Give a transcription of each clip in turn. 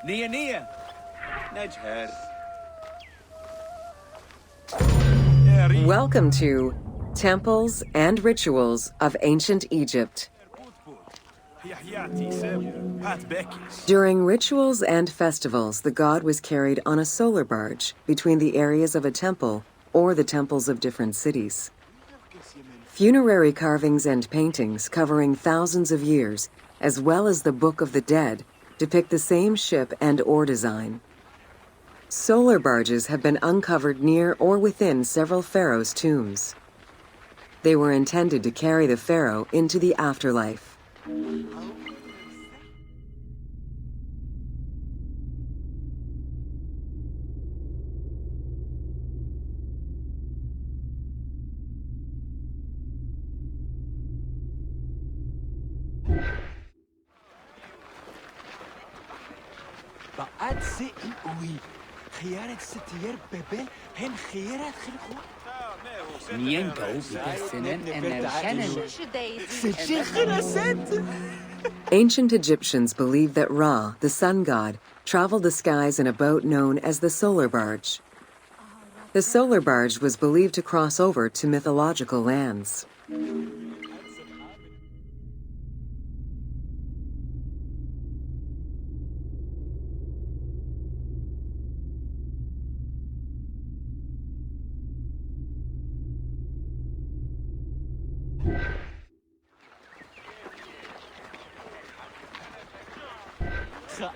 Nia Nia. Najher. Welcome to Temples and Rituals of Ancient Egypt. During rituals and festivals, the god was carried on a solar barge between the areas of a temple or the temples of different cities. Funerary carvings and paintings covering thousands of years, as well as the Book of the Dead, depict the same ship and oar design. Solar barges have been uncovered near or within several pharaohs' tombs. They were intended to carry the pharaoh into the afterlife. بعد سئ وي خيارة ستير ببل هن خيارة خلقوا Ancient Egyptians believed that Ra, the sun god, traveled the skies in a boat known as the solar barge. The solar barge was believed to cross over to mythological lands.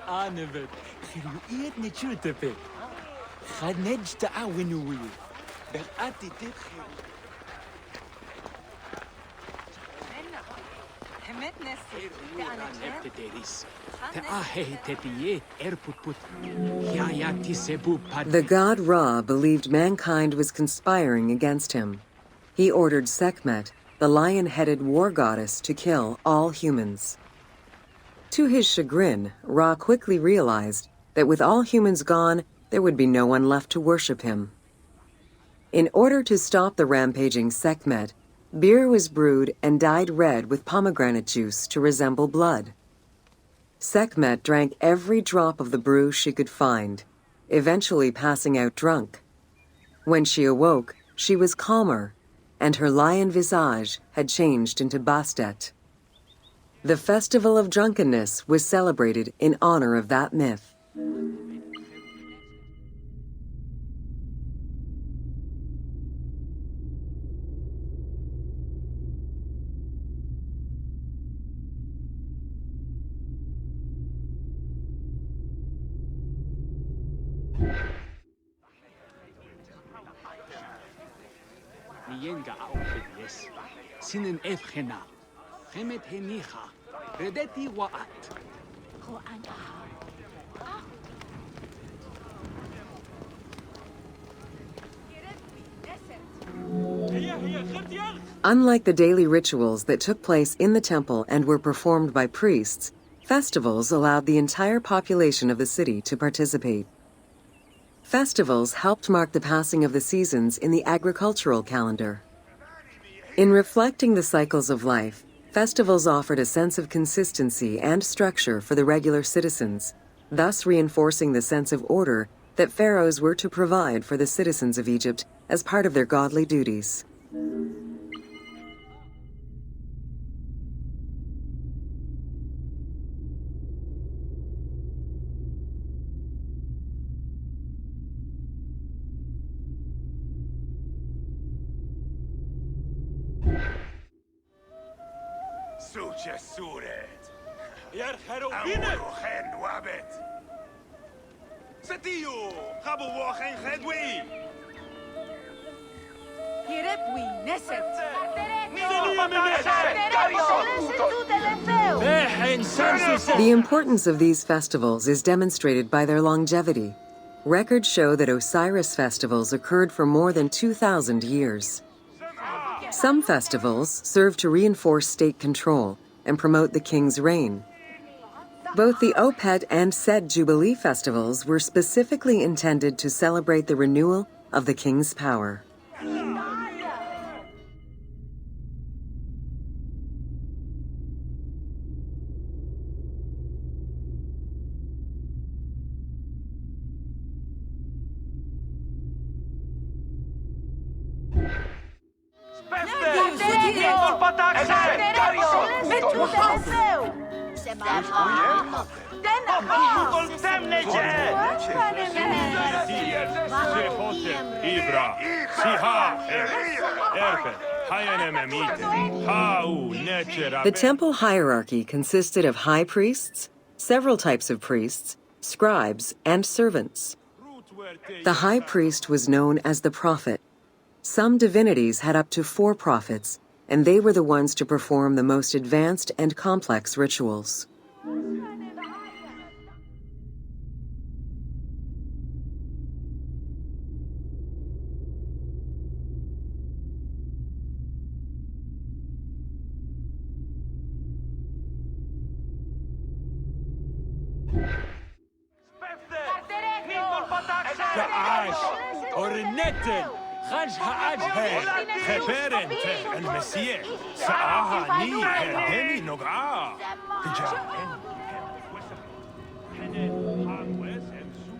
خانبت خلويت نشوتفي خنج تعاونوي بقاتي تدخل The god Ra believed mankind was conspiring against him. He ordered Sekhmet, the lion-headed war goddess, to kill all humans. To his chagrin, Ra quickly realized that with all humans gone, there would be no one left to worship him. In order to stop the rampaging Sekhmet, beer was brewed and dyed red with pomegranate juice to resemble blood. Sekhmet drank every drop of the brew she could find, eventually passing out drunk. When she awoke, she was calmer, and her lion visage had changed into Bastet. The festival of drunkenness was celebrated in honor of that myth. Nienga aufgewiss. Sinnen Evchena. Chemet henicha. Redeti waat. Unlike the daily rituals that took place in the temple and were performed by priests, festivals allowed the entire population of the city to participate. Festivals helped mark the passing of the seasons in the agricultural calendar. In reflecting the cycles of life, festivals offered a sense of consistency and structure for the regular citizens, thus reinforcing the sense of order that pharaohs were to provide for the citizens of Egypt as part of their godly duties. The importance of these festivals is demonstrated by their longevity. Records show that Osiris festivals occurred for more than 2,000 years. Some festivals serve to reinforce state control and promote the king's reign. Both the Opet and Sed Jubilee festivals were specifically intended to celebrate the renewal of the king's power. The temple hierarchy consisted of high priests, several types of priests, scribes, and servants. The high priest was known as the prophet. Some divinities had up to 4 prophets, and they were the ones to perform the most advanced and complex rituals.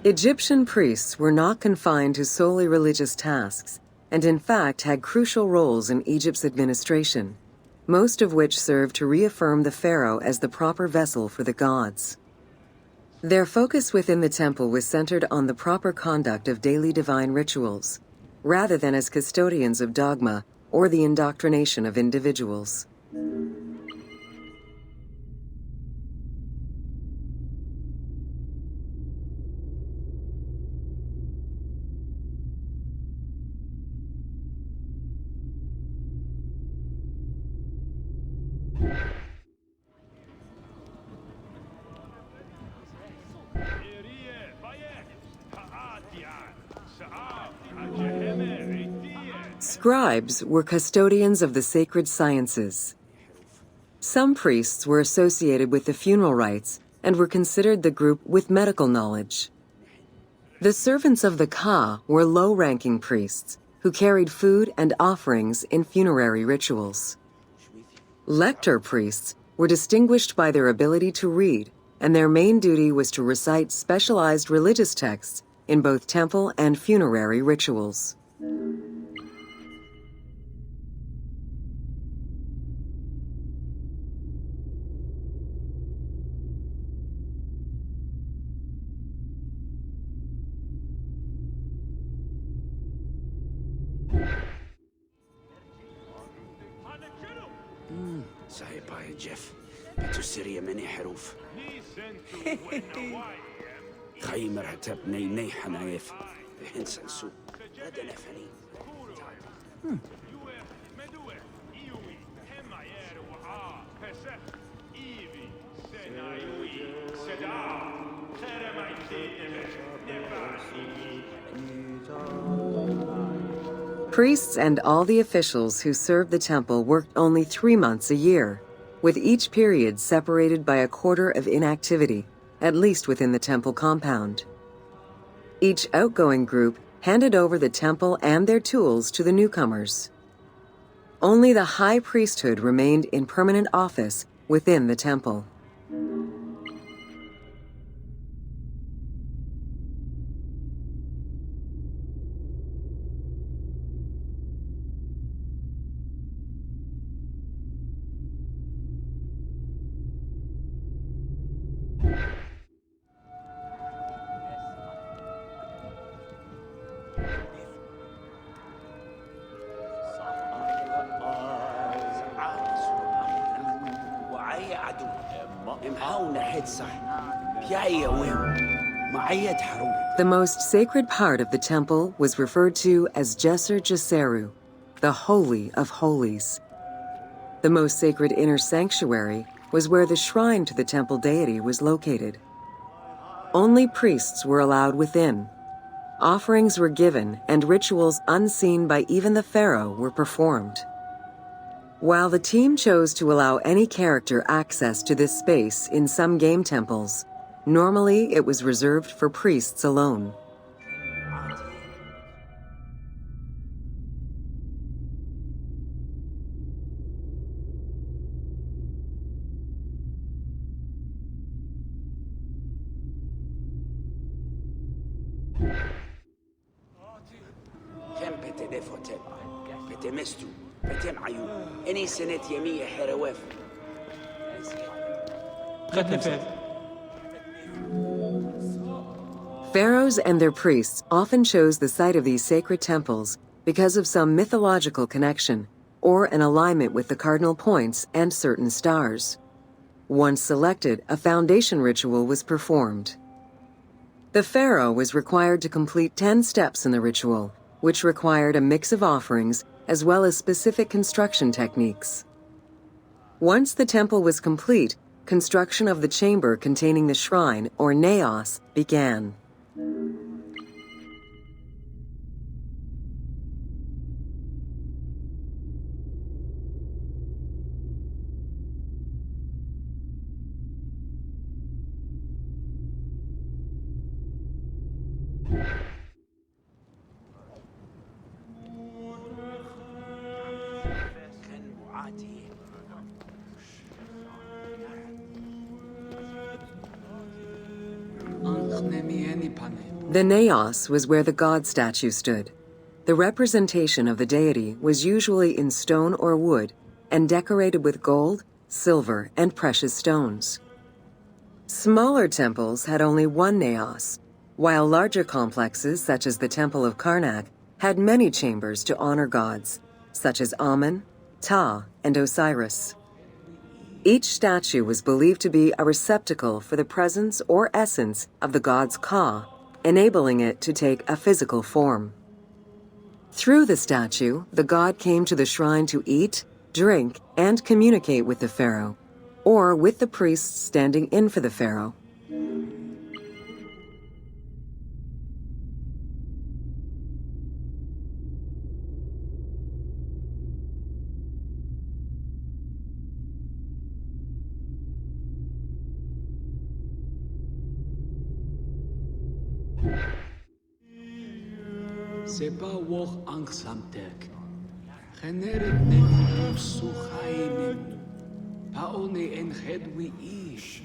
Egyptian priests were not confined to solely religious tasks, and in fact had crucial roles in Egypt's administration, most of which served to reaffirm the pharaoh as the proper vessel for the gods. Their focus within the temple was centered on the proper conduct of daily divine rituals, rather than as custodians of dogma or the indoctrination of individuals. Scribes were custodians of the sacred sciences. Some priests were associated with the funeral rites and were considered the group with medical knowledge. The servants of the Ka were low-ranking priests who carried food and offerings in funerary rituals. Lector priests were distinguished by their ability to read, and their main duty was to recite specialized religious texts in both temple and funerary rituals. صاحب جيف بتو سيريا مني حروف خيم رهتب ني حنايف هنسن سو غدا نفني Priests and all the officials who served the temple worked only 3 months a year, with each period separated by a quarter of inactivity, at least within the temple compound. Each outgoing group handed over the temple and their tools to the newcomers. Only the high priesthood remained in permanent office within the temple. The most sacred part of the temple was referred to as Jeser Jeseru, the Holy of Holies. The most sacred inner sanctuary was where the shrine to the temple deity was located. Only priests were allowed within. Offerings were given and rituals unseen by even the pharaoh were performed. While the team chose to allow any character access to this space in some game temples, normally it was reserved for priests alone. Pharaohs and their priests often chose the site of these sacred temples because of some mythological connection or an alignment with the cardinal points and certain stars. Once selected, a foundation ritual was performed. The pharaoh was required to complete 10 steps in the ritual, which required a mix of offerings as well as specific construction techniques. Once the temple was complete, construction of the chamber containing the shrine, or naos, began. The naos was where the god statue stood. The representation of the deity was usually in stone or wood and decorated with gold, silver, and precious stones. Smaller temples had only one naos, while larger complexes, such as the Temple of Karnak, had many chambers to honor gods, such as Amun, Ptah, and Osiris. Each statue was believed to be a receptacle for the presence or essence of the god's Ka, enabling it to take a physical form. Through the statue, the god came to the shrine to eat, drink, and communicate with the pharaoh, or with the priests standing in for the pharaoh. Seba woch angsamtek. Generet nenu suchainem. Paone en gedwi ish.